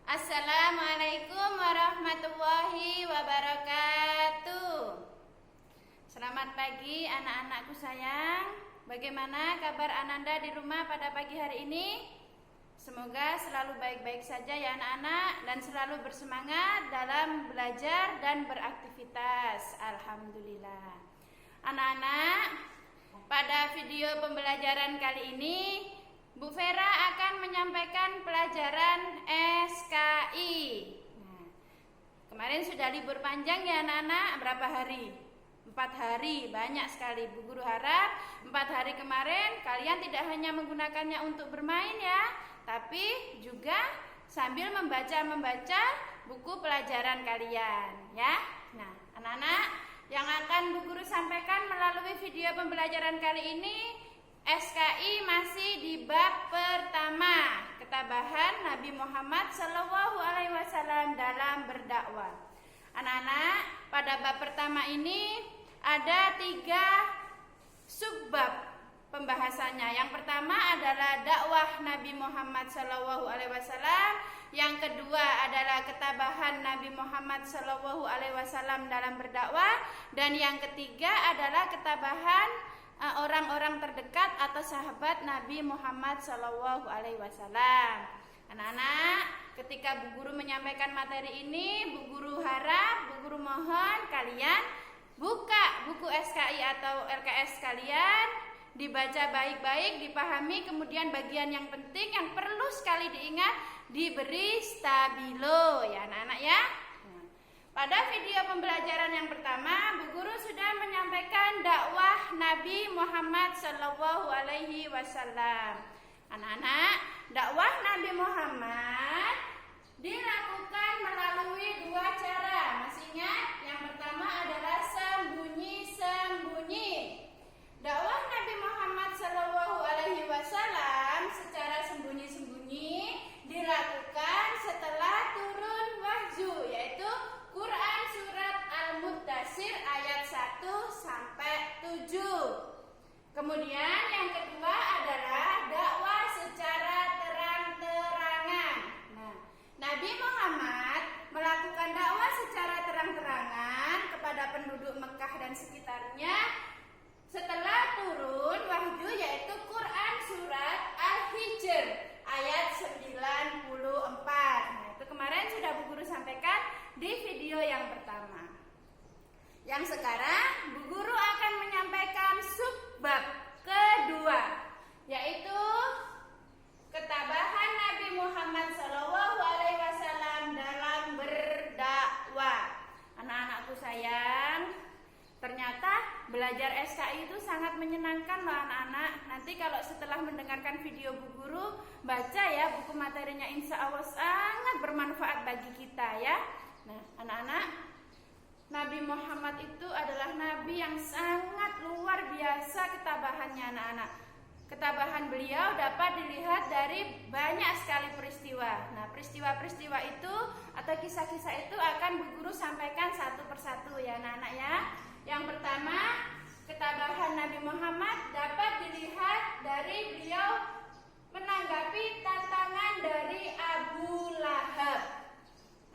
Assalamualaikum warahmatullahi wabarakatuh. Selamat pagi anak-anakku sayang. Bagaimana kabar Ananda di rumah pada pagi hari ini? Semoga selalu baik-baik saja ya anak-anak, dan selalu bersemangat dalam belajar dan beraktivitas. Alhamdulillah. Anak-anak, pada video pembelajaran kali ini Bu Vera akan menyampaikan pelajaran SKI. Nah, kemarin sudah libur panjang ya anak-anak, berapa hari? 4 hari, banyak sekali. Bu Guru harap 4 hari kemarin kalian tidak hanya menggunakannya untuk bermain ya, tapi juga sambil membaca buku pelajaran kalian ya. Nah, anak-anak, yang akan Bu Guru sampaikan melalui video pembelajaran kali ini SKI masih di bab pertama, ketabahan Nabi Muhammad SAW dalam berdakwah. Anak-anak, pada bab pertama ini ada 3 subbab pembahasannya. Yang pertama adalah dakwah Nabi Muhammad SAW. Yang kedua adalah ketabahan Nabi Muhammad SAW dalam berdakwah. Dan yang ketiga adalah ketabahan orang-orang terdekat atau sahabat Nabi Muhammad SAW. Anak-anak, ketika Bu Guru menyampaikan materi ini, Bu Guru harap, Bu Guru mohon kalian buka buku SKI atau LKS kalian, dibaca baik-baik, dipahami, kemudian bagian yang penting yang perlu sekali diingat, diberi stabilo ya anak-anak ya. Pada video pembelajaran yang pertama, Bu Guru sudah menyampaikan dakwah Nabi Muhammad SAW. Anak-anak, dakwah Nabi Muhammad dilakukan melalui 2 cara. Masih ingat? Yang pertama adalah sembunyi-sembunyi. Dakwah Nabi Muhammad SAW secara sembunyi-sembunyi dilakukan setelah turun wahyu, yaitu Quran surat Al-Muddatsir ayat 1 sampai 7. Kemudian yang kedua adalah dakwah secara terang-terangan. Nah, Nabi Muhammad melakukan dakwah secara terang-terangan kepada penduduk Mekah dan sekitarnya setelah turun wahyu, yaitu Quran surat Al-Hijr ayat 94. Nah, itu kemarin sudah Bu Guru sampaikan di video yang pertama. Yang sekarang Bu Guru akan menyampaikan subbab kedua, yaitu ketabahan Nabi Muhammad SAW dalam berdakwah. Anak-anakku sayang, ternyata belajar SKI itu sangat menyenangkan loh anak-anak. Nanti kalau setelah mendengarkan video Bu Guru, baca ya buku materinya, insya Allah sangat bermanfaat bagi kita ya. Nah anak-anak, Nabi Muhammad itu adalah Nabi yang sangat luar biasa ketabahannya anak-anak. Ketabahan beliau dapat dilihat dari banyak sekali peristiwa. Nah peristiwa-peristiwa itu atau kisah-kisah itu akan Bu Guru sampaikan satu persatu ya anak-anak ya. Yang pertama, ketabahan Nabi Muhammad dapat dilihat dari beliau menanggapi tantangan dari Abu Lahab.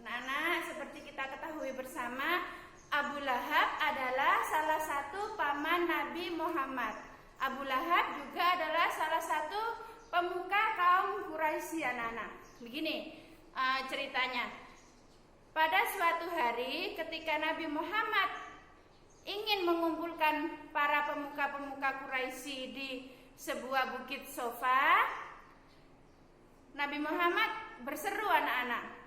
Anak-anak, seperti kita ketahui bersama, Abu Lahab adalah salah satu paman Nabi Muhammad. Abu Lahab juga adalah salah satu pemuka kaum Quraisy anak-anak. Begini ceritanya. Pada suatu hari ketika Nabi Muhammad ingin mengumpulkan para pemuka-pemuka Quraisy di sebuah bukit Sofa, Nabi Muhammad berseru anak-anak,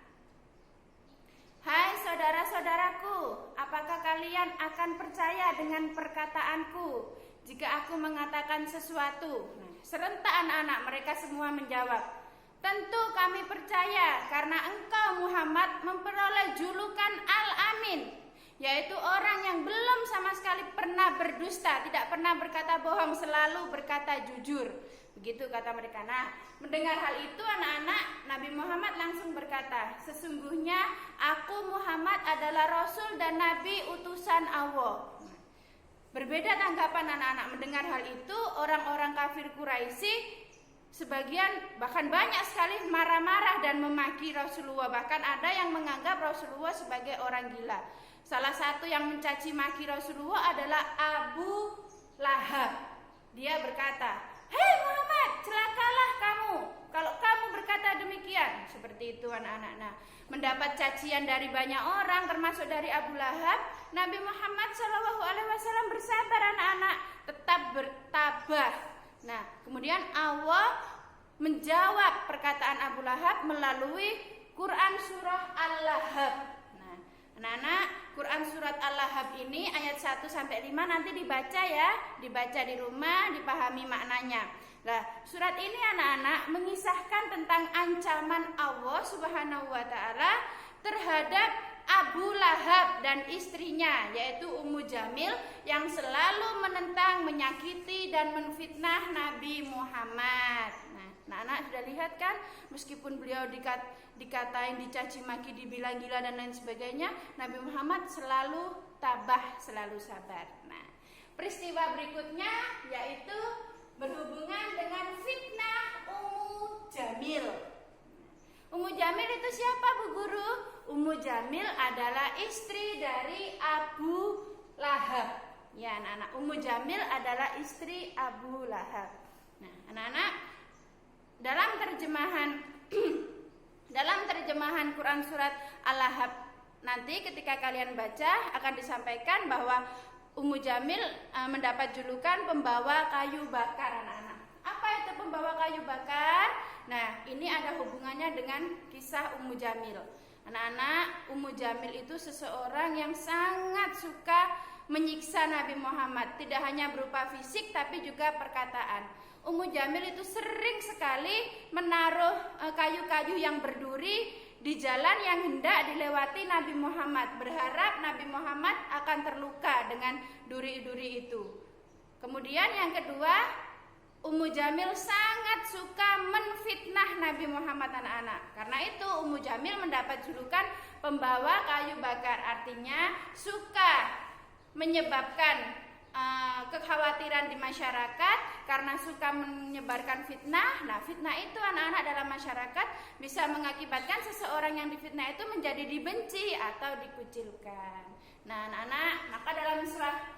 "Hai saudara-saudaraku, apakah kalian akan percaya dengan perkataanku jika aku mengatakan sesuatu?" Nah, serentak anak-anak mereka semua menjawab, "Tentu kami percaya karena engkau Muhammad memperoleh julukan Al-Amin, yaitu orang yang belum sama sekali pernah berdusta, tidak pernah berkata bohong, selalu berkata jujur." Begitu kata mereka. Nah, mendengar hal itu anak-anak, Nabi Muhammad langsung berkata, "Sesungguhnya aku Muhammad adalah Rasul dan Nabi utusan Allah." Berbeda tanggapan anak-anak mendengar hal itu. Orang-orang kafir Quraisy sebagian bahkan banyak sekali marah-marah dan memaki Rasulullah. Bahkan ada yang menganggap Rasulullah sebagai orang gila. Salah satu yang mencaci maki Rasulullah adalah Abu Lahab. Dia berkata, "Hei Muhammad, celakalah kamu kalau kamu berkata demikian." Seperti itu anak-anak. Nah, mendapat cacian dari banyak orang termasuk dari Abu Lahab, Nabi Muhammad SAW bersabar anak-anak, tetap bertabah. Nah, kemudian Allah menjawab perkataan Abu Lahab melalui Quran surah Al-Lahab. Nah, anak-anak, Quran surat Al-Lahab ini ayat 1 sampai 5 nanti dibaca ya, dibaca di rumah, dipahami maknanya. Nah, surat ini anak-anak mengisahkan tentang ancaman Allah Subhanahu wa taala terhadap Abu Lahab dan istrinya, yaitu Ummu Jamil yang selalu menentang, menyakiti dan menfitnah Nabi Muhammad. Nah, anak-anak sudah lihat kan, meskipun beliau dikatain, dicaci maki, dibilang gila dan lain sebagainya, Nabi Muhammad selalu tabah, selalu sabar. Nah, peristiwa berikutnya yaitu berhubungan dengan fitnah Ummu Jamil. Ummu Jamil itu siapa Bu Guru? Ummu Jamil adalah istri dari Abu Lahab. Ya anak-anak, Ummu Jamil adalah istri Abu Lahab. Nah anak-anak, dalam terjemahan Quran surat Al-Lahab nanti ketika kalian baca akan disampaikan bahwa Ummu Jamil mendapat julukan pembawa kayu bakar anak-anak. Apa itu pembawa kayu bakar? Nah, ini ada hubungannya dengan kisah Ummu Jamil. Anak-anak, Ummu Jamil itu seseorang yang sangat suka menyiksa Nabi Muhammad. Tidak hanya berupa fisik tapi juga perkataan. Ummu Jamil itu sering sekali menaruh kayu-kayu yang berduri di jalan yang hendak dilewati Nabi Muhammad, berharap Nabi Muhammad akan terluka dengan duri-duri itu. Kemudian yang kedua, Ummu Jamil sangat suka menfitnah Nabi Muhammad anak-anak. Karena itu Ummu Jamil mendapat julukan pembawa kayu bakar, artinya suka menyebabkan kekhawatiran di masyarakat karena suka menyebarkan fitnah. Nah, fitnah itu anak-anak dalam masyarakat bisa mengakibatkan seseorang yang difitnah itu menjadi dibenci atau dikucilkan. Nah, anak-anak, maka dalam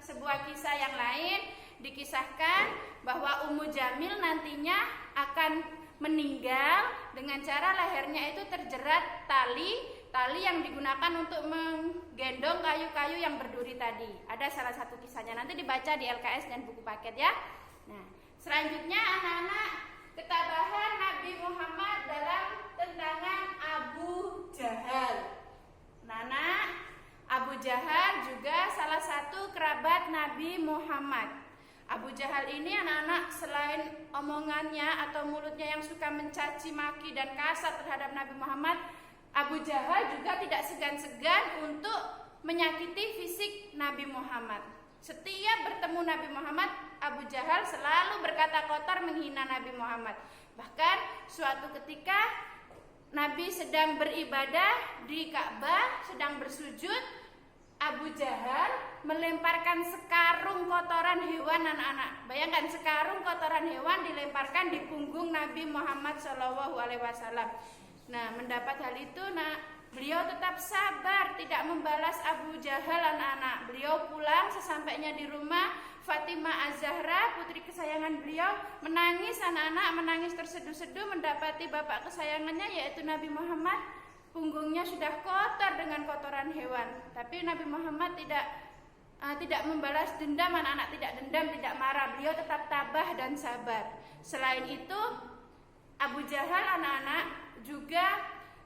sebuah kisah yang lain dikisahkan bahwa Ummu Jamil nantinya akan meninggal dengan cara lehernya itu terjerat tali yang digunakan untuk menggendong kayu-kayu yang berduri tadi. Ada salah satu kisahnya, nanti dibaca di LKS dan buku paket ya. Nah, selanjutnya anak-anak, ketabahan Nabi Muhammad dalam tentangan Abu Jahal. Anak-anak, Abu Jahal juga salah satu kerabat Nabi Muhammad. Abu Jahal ini anak-anak selain omongannya atau mulutnya yang suka mencaci maki dan kasar terhadap Nabi Muhammad, Abu Jahal juga tidak segan-segan untuk menyakiti fisik Nabi Muhammad. Setiap bertemu Nabi Muhammad, Abu Jahal selalu berkata kotor menghina Nabi Muhammad. Bahkan suatu ketika Nabi sedang beribadah di Ka'bah, sedang bersujud, Abu Jahal melemparkan sekarung kotoran hewan anak-anak. Bayangkan, sekarung kotoran hewan dilemparkan di punggung Nabi Muhammad SAW. Nah, mendapat hal itu, beliau tetap sabar, tidak membalas Abu Jahal anak-anak. Beliau pulang, sesampainya di rumah, Fatimah Az-Zahra, putri kesayangan beliau, menangis anak-anak, menangis terseduh-seduh mendapati bapak kesayangannya yaitu Nabi Muhammad. Punggungnya sudah kotor dengan kotoran hewan. Tapi Nabi Muhammad tidak membalas dendam anak-anak, tidak dendam, tidak marah. Beliau tetap tabah dan sabar. Selain itu, Abu Jahal anak-anak juga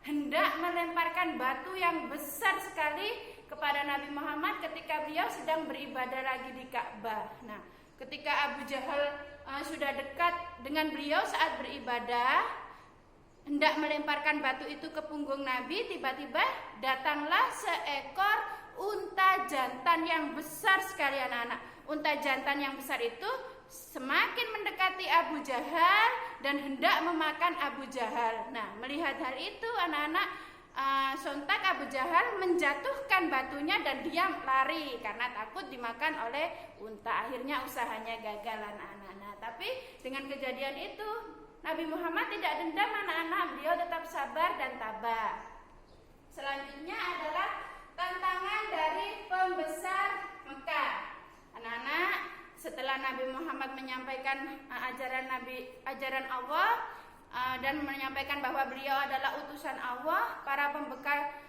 hendak melemparkan batu yang besar sekali kepada Nabi Muhammad ketika beliau sedang beribadah lagi di Ka'bah. Nah, ketika Abu Jahal sudah dekat dengan beliau saat beribadah, hendak melemparkan batu itu ke punggung Nabi, tiba-tiba datanglah seekor unta jantan yang besar sekali anak-anak. Unta jantan yang besar itu semakin mendekati Abu Jahal dan hendak memakan Abu Jahal. Nah, melihat hal itu anak-anak, sontak Abu Jahal menjatuhkan batunya dan dia lari karena takut dimakan oleh unta. Akhirnya usahanya gagal anak-anak. Tapi dengan kejadian itu Nabi Muhammad tidak dendam anak-anak, beliau tetap sabar dan tabah. Selanjutnya adalah tantangan dari pembesar Mekah. Anak-anak, setelah Nabi Muhammad menyampaikan ajaran Allah dan menyampaikan bahwa beliau adalah utusan Allah, para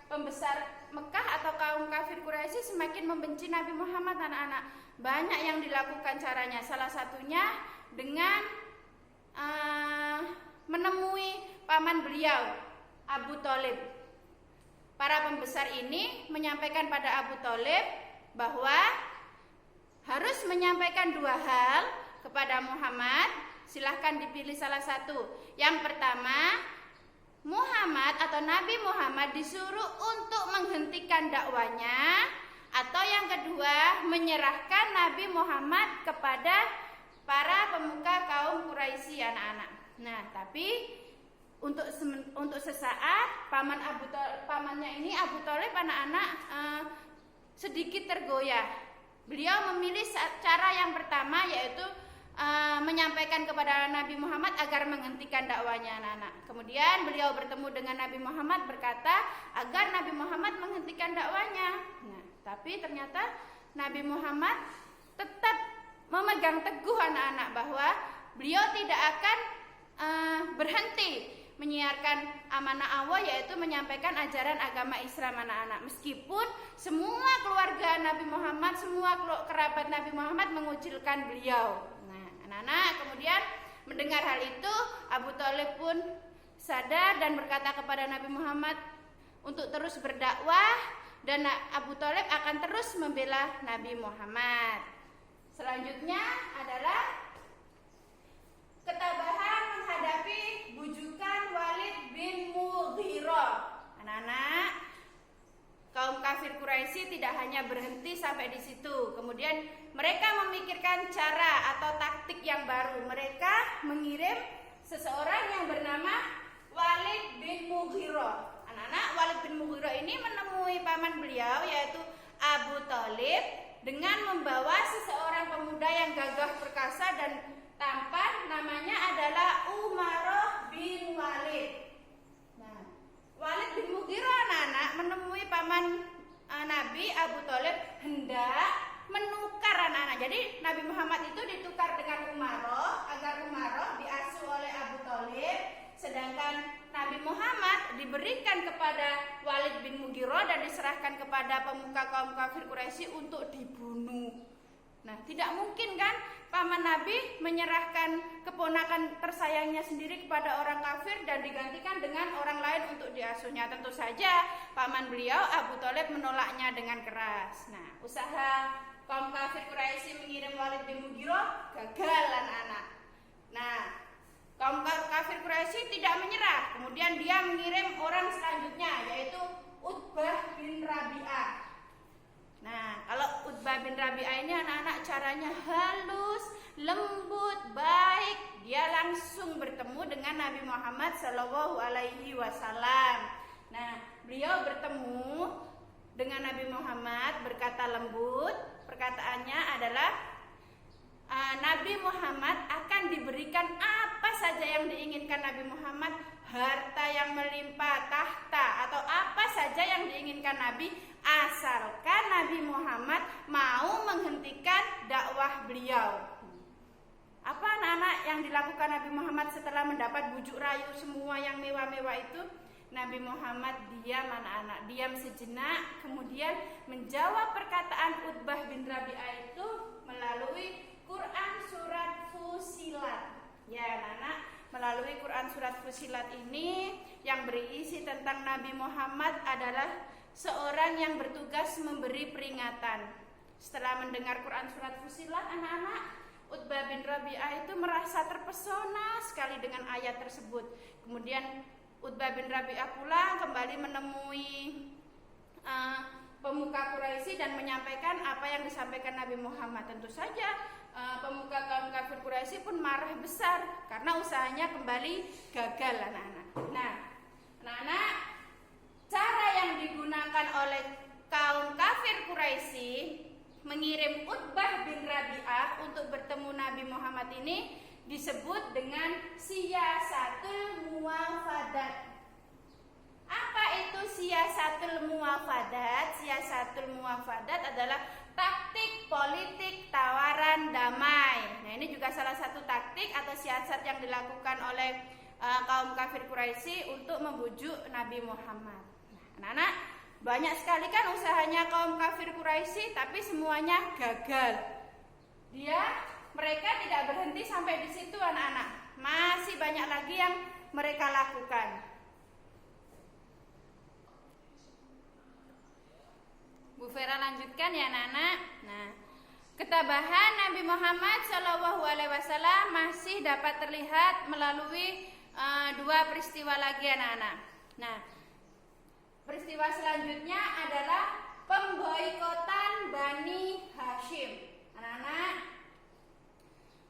pembesar Mekah atau kaum kafir Quraisy semakin membenci Nabi Muhammad. Anak-anak, banyak yang dilakukan caranya. Salah satunya dengan menemui paman beliau, Abu Thalib. Para pembesar ini menyampaikan pada Abu Thalib bahwa harus menyampaikan dua hal kepada Muhammad. Silahkan dipilih salah satu. Yang pertama, Muhammad atau Nabi Muhammad disuruh untuk menghentikan dakwanya, atau yang kedua, menyerahkan Nabi Muhammad kepada para pemuka kaum Quraisy, anak-anak. Nah, tapi untuk sesaat pamannya ini Abu Thalib, anak-anak, sedikit tergoyah. Beliau memilih cara yang pertama, yaitu menyampaikan kepada Nabi Muhammad agar menghentikan dakwanya, anak-anak. Kemudian beliau bertemu dengan Nabi Muhammad, berkata agar Nabi Muhammad menghentikan dakwanya. Nah, tapi ternyata Nabi Muhammad tetap memegang teguh, anak-anak, bahwa beliau tidak akan berhenti menyiarkan amanah Allah, yaitu menyampaikan ajaran agama Islam, anak-anak. Meskipun semua keluarga Nabi Muhammad, semua kerabat Nabi Muhammad mengucilkan beliau. Nah, anak-anak, kemudian mendengar hal itu, Abu Thalib pun sadar dan berkata kepada Nabi Muhammad untuk terus berdakwah, dan Abu Thalib akan terus membela Nabi Muhammad. Selanjutnya adalah ketabahan menghadapi bujukan Walid bin Mughirah. Anak-anak, kaum kafir Quraisy tidak hanya berhenti sampai di situ. Kemudian mereka memikirkan cara atau taktik yang baru. Mereka mengirim seseorang yang bernama Walid bin Mughirah. Anak-anak, Walid bin Mughirah ini menemui paman beliau, yaitu Abu Thalib, dengan membawa seseorang pemuda yang gagah perkasa dan tampan, namanya adalah Umaroh bin Walid. Nah, Walid bin Mughirah, anak-anak, menemui paman Nabi Abu Thalib hendak menukar, anak-anak. Jadi Nabi Muhammad itu ditukar dengan Umaroh agar Umaroh diasuh oleh Abu Thalib, sedangkan Nabi Muhammad diberikan kepada Walid bin Mughirah dan diserahkan kepada pemuka kaum kafir Quraisy untuk dibunuh. Nah, tidak mungkin kan paman Nabi menyerahkan keponakan tersayangnya sendiri kepada orang kafir dan digantikan dengan orang lain untuk diasuhnya. Tentu saja paman beliau Abu Thalib menolaknya dengan keras. Nah, usaha kaum kafir Quraisy mengirim Walid bin Mughirah gagal, anak-anak. Nah, kaum kafir Quraisy tidak menyerah. Kemudian dia mengirim orang selanjutnya, yaitu Utbah bin Rabi'ah. Nah, kalau Utbah bin Rabi'ah ini, anak-anak, caranya halus, lembut, baik. Dia langsung bertemu dengan Nabi Muhammad SAW. Nah, beliau bertemu dengan Nabi Muhammad, berkata lembut. Perkataannya adalah Nabi Muhammad akan diberikan apa saja yang diinginkan Nabi Muhammad, harta yang melimpah, tahta, atau apa saja yang diinginkan Nabi, asalkan Nabi Muhammad mau menghentikan dakwah beliau. Apa, anak-anak, yang dilakukan Nabi Muhammad setelah mendapat bujuk rayu semua yang mewah-mewah itu? Nabi Muhammad diam, anak-anak, diam sejenak, kemudian menjawab perkataan Utbah bin Rabi'ah itu melalui Quran surat Fusilat. Ya, anak-anak, melalui Quran surat Fusilat ini yang berisi tentang Nabi Muhammad adalah seorang yang bertugas memberi peringatan. Setelah mendengar Quran surat Fusilat, anak-anak, Utbah bin Rabi'ah itu merasa terpesona sekali dengan ayat tersebut. Kemudian Utbah bin Rabi'ah pulang kembali menemui pemuka Quraisy dan menyampaikan apa yang disampaikan Nabi Muhammad. Tentu saja pemuka kaum kafir Quraisy pun marah besar karena usahanya kembali gagal, anak-anak. Nah, anak-anak, cara yang digunakan oleh kaum kafir Quraisy mengirim Utbah bin Rabi'ah untuk bertemu Nabi Muhammad ini disebut dengan siyasatul muwafadat. Apa itu siyasatul muwafadat? Siyasatul muwafadat adalah taktik politik tawaran damai. Nah, ini juga salah satu taktik atau siasat yang dilakukan oleh kaum kafir Quraisy untuk membujuk Nabi Muhammad. Nah, anak-anak, banyak sekali kan usahanya kaum kafir Quraisy, tapi semuanya gagal. Mereka tidak berhenti sampai di situ, anak-anak. Masih banyak lagi yang mereka lakukan. Bu Vera lanjutkan ya anak-anak. Nah, ketabahan Nabi Muhammad SAW masih dapat terlihat melalui dua peristiwa lagi anak-anak. Nah, peristiwa selanjutnya adalah pemboikotan Bani Hashim. Anak-anak,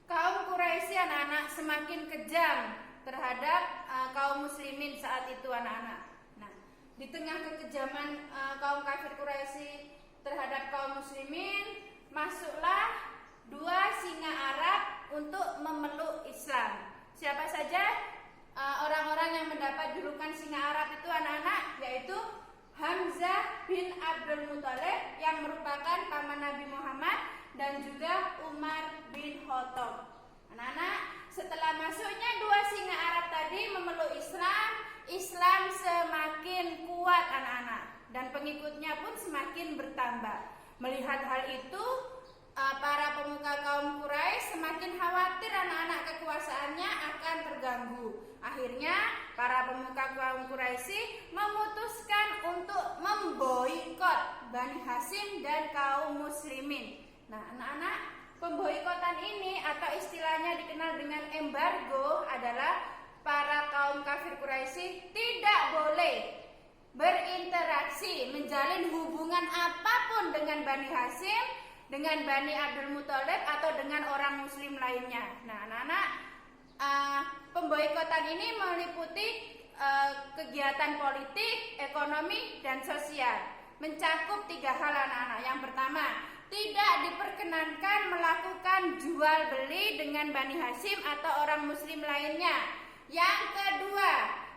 kaum Quraisy anak-anak semakin kejam terhadap kaum muslimin saat itu anak-anak. Di tengah kekejaman kaum kafir Quraisy terhadap kaum muslimin, masuklah dua singa Arab untuk memeluk Islam. Siapa saja orang-orang yang mendapat julukan singa Arab itu anak-anak? Yaitu Hamzah bin Abdul Muthalib yang merupakan paman Nabi Muhammad dan juga Umar bin Khattab. Anak-anak, setelah masuknya dua singa Arab tadi memeluk Islam, Islam semakin kuat anak-anak dan pengikutnya pun semakin bertambah. Melihat hal itu, para pemuka kaum Quraisy semakin khawatir anak-anak kekuasaannya akan terganggu. Akhirnya para pemuka kaum Quraisy memutuskan untuk memboikot Bani Hashim dan kaum muslimin. Nah, anak-anak, pemboikotan ini atau istilahnya dikenal dengan embargo adalah para kaum kafir Quraisy tidak boleh berinteraksi, menjalin hubungan apapun dengan Bani Hashim, dengan Bani Abdul Muthalib atau dengan orang muslim lainnya. Nah, anak-anak, pemboikotan ini meliputi kegiatan politik, ekonomi, dan sosial. Mencakup tiga hal anak-anak. Yang pertama, tidak diperkenankan melakukan jual beli dengan Bani Hashim atau orang muslim lainnya. Yang kedua,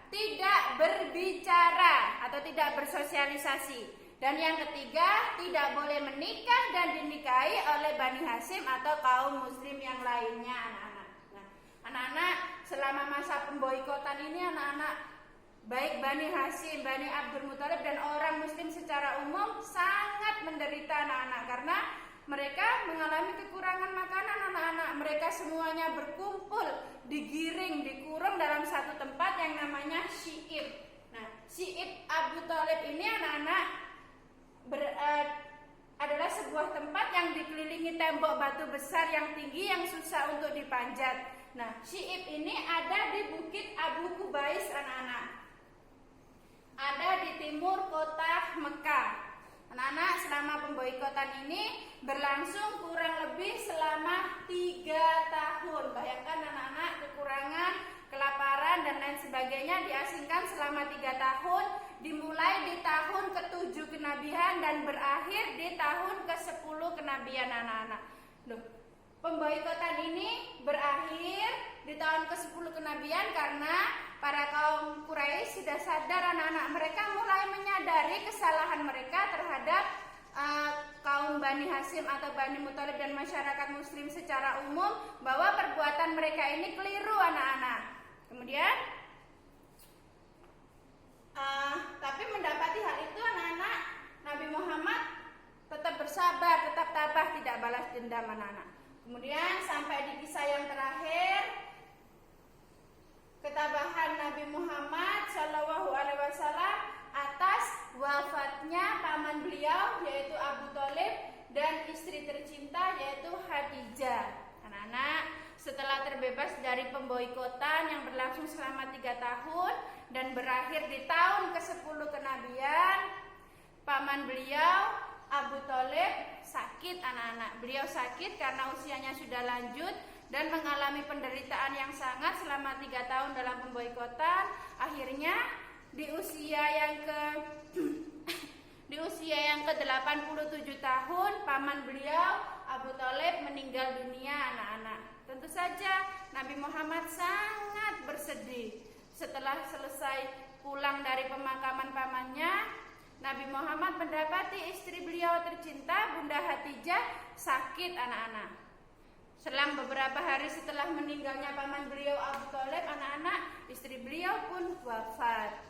tidak berbicara atau tidak bersosialisasi. Dan yang ketiga, tidak boleh menikah dan dinikahi oleh Bani Hashim atau kaum muslim yang lainnya anak-anak. Nah, anak-anak, selama masa pemboikotan ini anak-anak, baik Bani Hashim, Bani Abdul Muthalib dan orang muslim secara umum sangat menderita anak-anak karena mereka mengalami kekurangan makanan anak-anak. Mereka semuanya berkumpul, digiring, dikurung dalam satu tempat yang namanya Syi'ib. Nah, Syi'ib Abu Thalib ini anak-anak adalah sebuah tempat yang dikelilingi tembok batu besar yang tinggi yang susah untuk dipanjat. Nah, Syi'ib ini ada di Bukit Abu Kubais anak-anak. Ada di timur kota Mekah. Anak-anak, selama pemboikotan ini berlangsung kurang lebih selama 3 tahun. Bayangkan anak-anak, kekurangan, kelaparan dan lain sebagainya diasingkan selama 3 tahun, dimulai di tahun ke-7 kenabian dan berakhir di tahun ke-10 kenabian anak-anak. Loh, pemboikotan ini berakhir di tahun ke-10 kenabian karena para kaum Quraisy sudah sadar anak-anak mereka mulai menyadari kesalahan mereka terhadap kaum Bani Hashim atau Bani Muthalib dan masyarakat muslim secara umum bahwa perbuatan mereka ini keliru anak-anak. Kemudian tapi mendapati hal itu anak-anak, Nabi Muhammad tetap bersabar, tetap tabah, tidak balas dendam anak-anak. Kemudian sampai di kisah yang terakhir, ketabahan Nabi Muhammad SAW atas wafatnya paman beliau yaitu Abu Thalib dan istri tercinta yaitu Khadijah. Anak-anak, setelah terbebas dari pemboikotan yang berlangsung selama 3 tahun dan berakhir di tahun ke-10 kenabian, paman beliau Abu Thalib sakit anak-anak. Beliau sakit karena usianya sudah lanjut dan mengalami penderitaan yang sangat selama 3 tahun dalam pemboikotan. Akhirnya di usia yang ke-87 tahun paman beliau Abu Thalib meninggal dunia anak-anak. Tentu Tentu saja Nabi Muhammad sangat bersedih. Setelah selesai pulang dari pemakaman pamannya, Nabi Muhammad mendapati istri beliau tercinta Bunda Khadijah sakit anak-anak. Selang beberapa hari setelah meninggalnya paman beliau Abu Thalib, anak-anak, istri beliau pun wafat.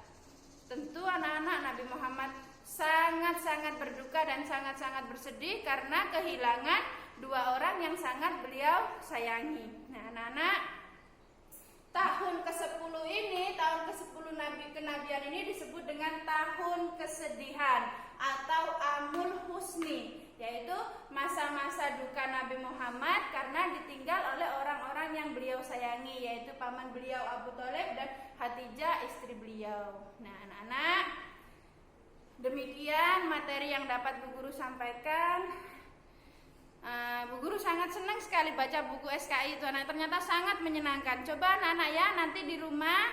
Tentu anak-anak, Nabi Muhammad sangat-sangat berduka dan sangat-sangat bersedih karena kehilangan dua orang yang sangat beliau sayangi. Nah anak-anak, tahun ke-10 ini, tahun ke-10 kenabian ini disebut dengan tahun kesedihan atau Amul Husni, yaitu masa-masa duka Nabi Muhammad karena ditinggal oleh orang-orang yang beliau sayangi, yaitu paman beliau Abu Thalib dan Khadijah istri beliau. Nah anak-anak, demikian materi yang dapat Bu Guru sampaikan. Bu Guru sangat senang sekali baca buku SKI itu, anak. Ternyata sangat menyenangkan. Coba anak-anak ya, nanti di rumah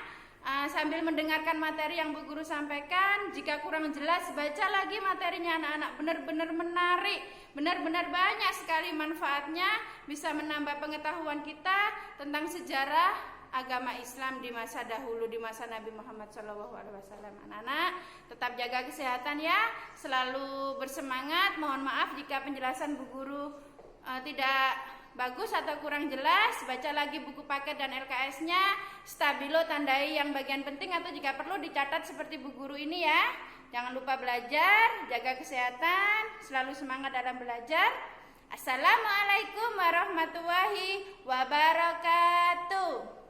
sambil mendengarkan materi yang Bu Guru sampaikan, jika kurang jelas baca lagi materinya anak-anak. Benar-benar menarik, benar-benar banyak sekali manfaatnya, bisa menambah pengetahuan kita tentang sejarah agama Islam di masa dahulu, di masa Nabi Muhammad SAW. Anak-anak tetap jaga kesehatan ya, selalu bersemangat. Mohon maaf jika penjelasan Bu Guru tidak bagus atau kurang jelas. Baca lagi buku paket dan LKS-nya, stabilo tandai yang bagian penting atau jika perlu dicatat seperti Bu Guru ini ya. Jangan lupa belajar, jaga kesehatan, selalu semangat dalam belajar. Assalamualaikum warahmatullahi wabarakatuh.